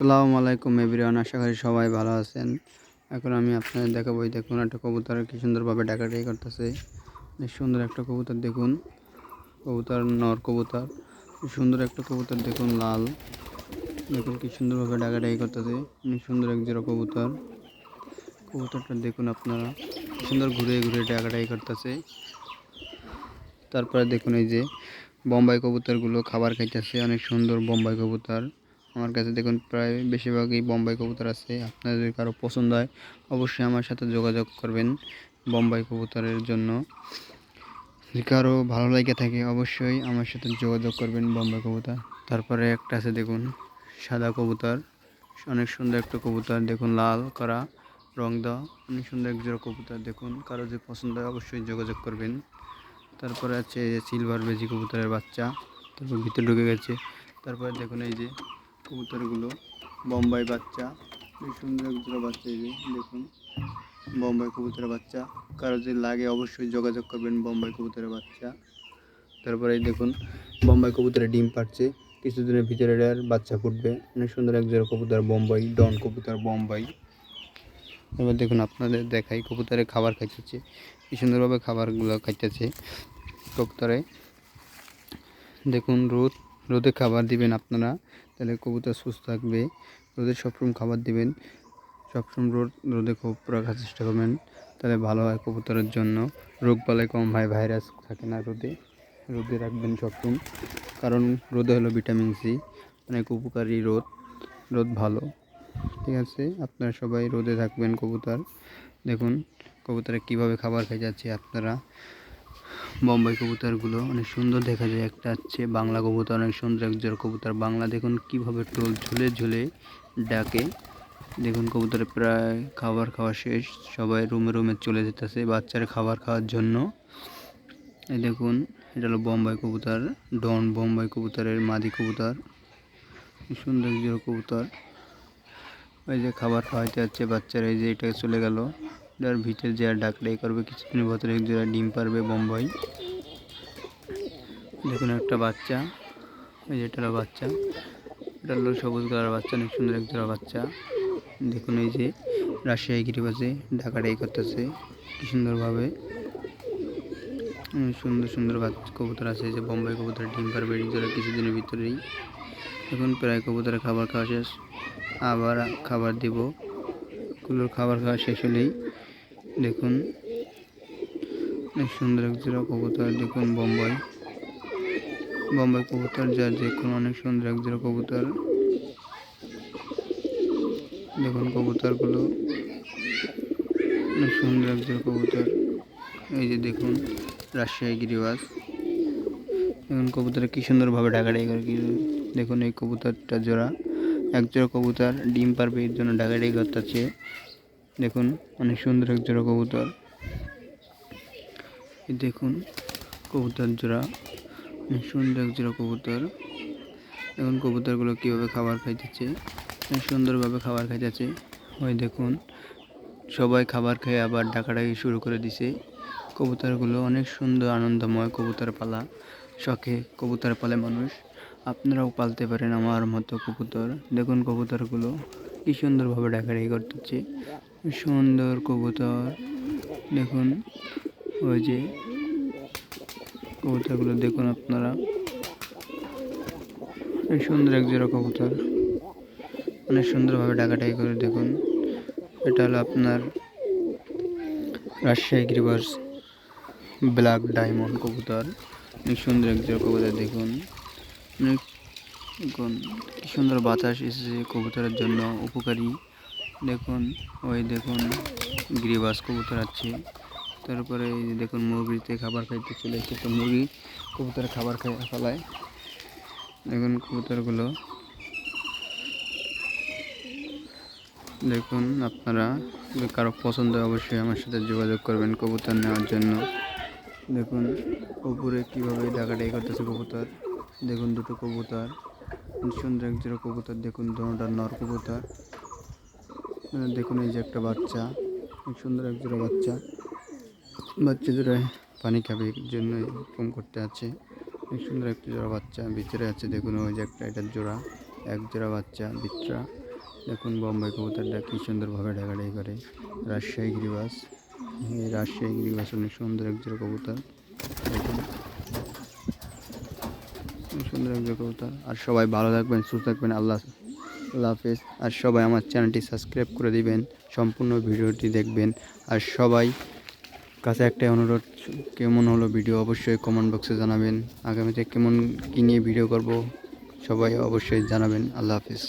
আসসালামু আলাইকুম এভরিওয়ান, আশা করি সবাই ভালো আছেন। এখন আমি আপনাদের দেখাবো, দেখুন একটা কবুতর কি সুন্দরভাবে ডাকাডাকি করতেছে। অনেক সুন্দর একটা কবুতর, দেখুন কবুতর নর কবুতর, সুন্দর একটা কবুতর, দেখুন লাল, দেখুন কি সুন্দরভাবে ডাকাডাকি করতেছে। অনেক সুন্দর এক জোড়া কবুতর। কবুতরটা দেখুন আপনারা কি সুন্দর ঘুরে ঘুরে ডাকাডাকি করতেছে। তারপরে দেখুন এই যে বোম্বাই কবুতরগুলো খাবার খাইতেছে, অনেক সুন্দর বোম্বাই কবুতর। আমার কাছে দেখুন প্রায় বেশিরভাগই বোম্বাই কবুতর আছে। আপনাদের যদি কারো পছন্দ হয় অবশ্যই আমার সাথে যোগাযোগ করবেন বোম্বাই কবুতরের জন্য। যদি কারো ভালো লাগে থাকে অবশ্যই আমার সাথে যোগাযোগ করবেন বোম্বাই কবুতর। তারপরে একটা আছে দেখুন সাদা কবুতর, অনেক সুন্দর একটা কবুতর, দেখুন লাল করা রং দেওয়া, অনেক সুন্দর এক জোড়া কবুতর। দেখুন কারো যদি পছন্দ হয় অবশ্যই যোগাযোগ করবেন। তারপরে আছে এই যে সিলভার বেজি কবুতরের বাচ্চা, তারপর ভিতরে ঢুকে গেছে। তারপরে দেখুন এই যে কবুতরগুলো বোম্বাই বাচ্চা, এই সুন্দর এক জোড়া বাচ্চা। এই যে দেখুন বোম্বাই কবুতরের বাচ্চা, কারো যদি লাগে অবশ্যই যোগাযোগ করবেন বোম্বাই কবুতরের বাচ্চা। তারপরে এই দেখুন বোম্বাই কবুতরের ডিম পাড়ছে, কিছুদিনের ভিতরে এর বাচ্চা ফুটবে। অনেক সুন্দর এক জোড়া কবুতর বোম্বাই, ডন কবুতর বোম্বাই। এবার দেখুন আপনাদের দেখাই কবুতরে খাবার খাইতেছে, কি সুন্দরভাবে খাবারগুলো খাইতেছে কবুতরে। দেখুন রোদে খাবার দিবেন আপনারা, তাহলে কবুতর সুস্থ থাকবে। রোদে সবসময় খাবার দিবেন, সবসময় রোদে খুব রাখার চেষ্টা করবেন, তাহলে ভালো হয় কবুতরের জন্য। রোগ বালাই কম হয়, ভাইরাস থাকে না। রোদে রাখবেন সবসময়, কারণ রোদে হলো ভিটামিন সি, অনেক উপকারী। রোদ ভালো, ঠিক আছে। আপনারা সবাই রোদে থাকবেন কবুতর। দেখুন কবুতরে কীভাবে খাবার খেয়ে যাচ্ছে আপনারা। বোম্বাই কবুতরগুলো অনেক সুন্দর দেখা যায়। একটা হচ্ছে বাংলা কবুতর, অনেক সুন্দর এক জোড়া কবুতর বাংলা। দেখুন কীভাবে টোল ঝুলে ঝুলে ডাকে। দেখুন কবুতরে প্রায় খাবার খাওয়া শেষ, সবাই রুমে রুমে চলে যেতেছে বাচ্চারা খাবার খাওয়ার জন্য। এই দেখুন এটা হলো বোম্বাই কবুতর, ডন বোম্বাই কবুতরের মাদি কবুতর, সুন্দর এক জোড়া কবুতর। ওই যে খাবার খাওয়াইতে যাচ্ছে বাচ্চারা, এই যে এটা চলে গেল, এটার ভিতরে যে আর ডাকটাই করবে, কিছুদিনের ভিতরে এক জোড়া ডিম পারবে বোম্বাই। দেখুন একটা বাচ্চা, এই যে এটা হলো বাচ্চা, এটা হলো সবুজ কালার বাচ্চা, অনেক সুন্দর এক জোড়া বাচ্চা। দেখুন এই যে রাজশাহী গিরিবাজে ডাকাডাকি করতেছে কি সুন্দরভাবে। সুন্দর সুন্দর বাচ্চা কবুতর আছে, যে বোম্বাই কবুতর ডিম পারবে এই জোড়া কিছুদিনের ভিতরেই। এখন প্রায় কবুতরের খাবার খাওয়া শেষ, আবার খাবার দিব। কুলোর খাবার খাওয়া শেষ হলেই দেখুন অনেক সুন্দর এক জোড়া কবুতর। দেখুন বোম্বাই কবুতর, যার দেখুন অনেক সুন্দর এক জোড়া কবুতর। দেখুন কবুতরগুলো অনেক সুন্দর এক জোড়া কবুতর। এই যে দেখুন রাজশাহী গিরিবাজ, দেখুন কবুতর কি সুন্দরভাবে ডাকাডাকি করে। দেখুন এই কবুতরটা জোড়া, এক জোড়া কবুতর ডিম পারবে এর জন্য ডাকাডাকি করতেছে। দেখুন অনেক সুন্দর এক জোড়া কবুতর। দেখুন কবুতর জোড়া, অনেক সুন্দর এক জোড়া কবুতর। দেখুন কবুতরগুলো কীভাবে খাবার খাইতেছে, অনেক সুন্দরভাবে খাবার খাইতেছে। ওই দেখুন সবাই খাবার খেয়ে আবার ডাকাডাকি শুরু করে দিছে। কবুতরগুলো অনেক সুন্দর আনন্দময় কবুতর পালা, শখে কবুতর পালে মানুষ, আপনারাও পালতে পারেন আমার মতো কবুতর। দেখুন কবুতরগুলো কি সুন্দরভাবে ডাকাডাকি করতেছে, সুন্দর কবুতর। দেখুন ওই যে কবুতরগুলো দেখুন আপনারা, অনেক সুন্দর এক জোড়া কবুতর, অনেক সুন্দরভাবে ডাকাডাকি করে। দেখুন এটা হলো আপনার রাজশাহী গিরিবাজ ব্ল্যাক ডায়মন্ড কবুতর, অনেক সুন্দর এক জোড়া কবুতর। দেখুন অনেক কি সুন্দর বাতাস এসেছে কবুতরের জন্য, উপকারী। দেখুন ওই দেখুন গিরিবাজ কবুতর আছে। তারপরে দেখুন মুরগিতে খাবার খাইতে চলে এসেছে, তো মুরগি কবুতরের খাবার খাই ফেলায়। দেখুন কবুতরগুলো, দেখুন আপনারা যদি কারো পছন্দ হয় অবশ্যই আমার সাথে যোগাযোগ করবেন কবুতর নেওয়ার জন্য। দেখুন উপরে কীভাবে ডাকাডাকি করতেছে কবুতর। দেখুন দুটো কবুতর, সুন্দর এক জোড়া কবুতর। দেখুন দুটোটা নর কবুতর। দেখুন এই যে একটা বাচ্চা, সুন্দর এক জোড়া বাচ্চা। বাচ্চা জোড়ায় পানি খাবে এর জন্য এরকম করতে আছে। সুন্দর একটা জোড়া বাচ্চা ভিতরে আছে। দেখুন ওই যে একটা, এটার জোড়া, এক জোড়া বাচ্চা ভিতরা। দেখুন বোম্বাই কবুতরটা কি সুন্দরভাবে ডাকাডাকি করে। রাজশাহী গিরিবাস, এই রাজশাহী গিরিবাস অনেক সুন্দর একজন কবুতর। দেখুন অনেক সুন্দর একজন কবুতর। আর সবাই ভালো থাকবেন, সুস্থ থাকবেন। আল্লাহ আল্লাহ হাফেজ। আর সবাই আমার চ্যানেলটি সাবস্ক্রাইব করে দিবেন, সম্পূর্ণ ভিডিওটি দেখবেন। আর সবাই কাছে একটাই অনুরোধ, কেমন হলো ভিডিও অবশ্যই কমেন্ট বক্সে জানাবেন। আগামীতে কেমন কী নিয়ে ভিডিও করব সবাই অবশ্যই জানাবেন। আল্লাহ হাফেজ।